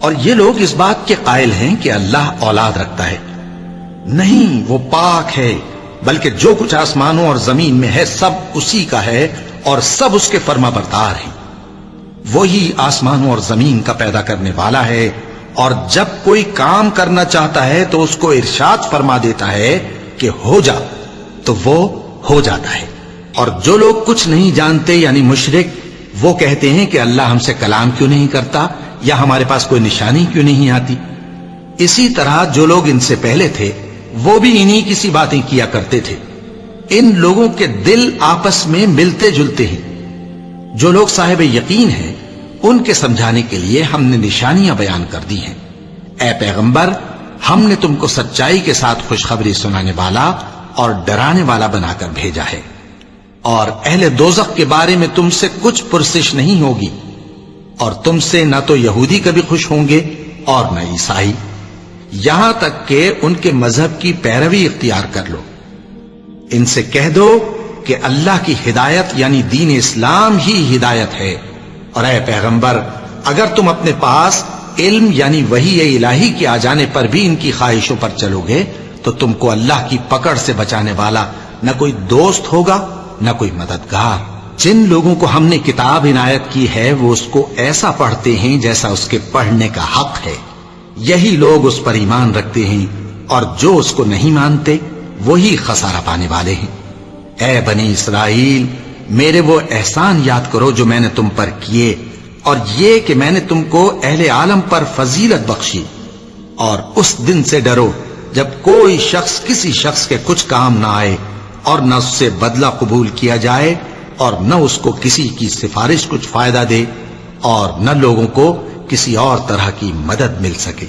اور یہ لوگ اس بات کے قائل ہیں کہ اللہ اولاد رکھتا ہے. نہیں، وہ پاک ہے، بلکہ جو کچھ آسمانوں اور زمین میں ہے سب اسی کا ہے اور سب اس کے فرما بردار ہیں. وہی آسمانوں اور زمین کا پیدا کرنے والا ہے، اور جب کوئی کام کرنا چاہتا ہے تو اس کو ارشاد فرما دیتا ہے کہ ہو جا، تو وہ ہو جاتا ہے. اور جو لوگ کچھ نہیں جانتے یعنی مشرک، وہ کہتے ہیں کہ اللہ ہم سے کلام کیوں نہیں کرتا، یا ہمارے پاس کوئی نشانی کیوں نہیں آتی. اسی طرح جو لوگ ان سے پہلے تھے وہ بھی انہی کسی باتیں کیا کرتے تھے. ان لوگوں کے دل آپس میں ملتے جلتے ہیں. جو لوگ صاحب یقین ہیں ان کے سمجھانے کے لیے ہم نے نشانیاں بیان کر دی ہیں. اے پیغمبر، ہم نے تم کو سچائی کے ساتھ خوشخبری سنانے والا اور ڈرانے والا بنا کر بھیجا ہے. اور اہل دوزخ کے بارے میں تم سے کچھ پرسش نہیں ہوگی، اور تم سے نہ تو یہودی کبھی خوش ہوں گے اور نہ عیسائی، یہاں تک کہ ان کے مذہب کی پیروی اختیار کر لو. ان سے کہہ دو کہ اللہ کی ہدایت یعنی دین اسلام ہی ہدایت ہے. اور اے پیغمبر، اگر تم اپنے پاس علم یعنی وحی الہی کے آ جانے پر بھی ان کی خواہشوں پر چلو گے تو تم کو اللہ کی پکڑ سے بچانے والا نہ کوئی دوست ہوگا نہ کوئی مددگار. جن لوگوں کو ہم نے کتاب عنایت کی ہے وہ اس کو ایسا پڑھتے ہیں جیسا اس کے پڑھنے کا حق ہے. یہی لوگ اس پر ایمان رکھتے ہیں، اور جو اس کو نہیں مانتے وہی خسارہ پانے والے ہیں. اے بنی اسرائیل، میرے وہ احسان یاد کرو جو میں نے تم پر کیے، اور یہ کہ میں نے تم کو اہل عالم پر فضیلت بخشی. اور اس دن سے ڈرو جب کوئی شخص کسی شخص کے کچھ کام نہ آئے، اور نہ اس سے بدلہ قبول کیا جائے، اور نہ اس کو کسی کی سفارش کچھ فائدہ دے، اور نہ لوگوں کو کسی اور طرح کی مدد مل سکے.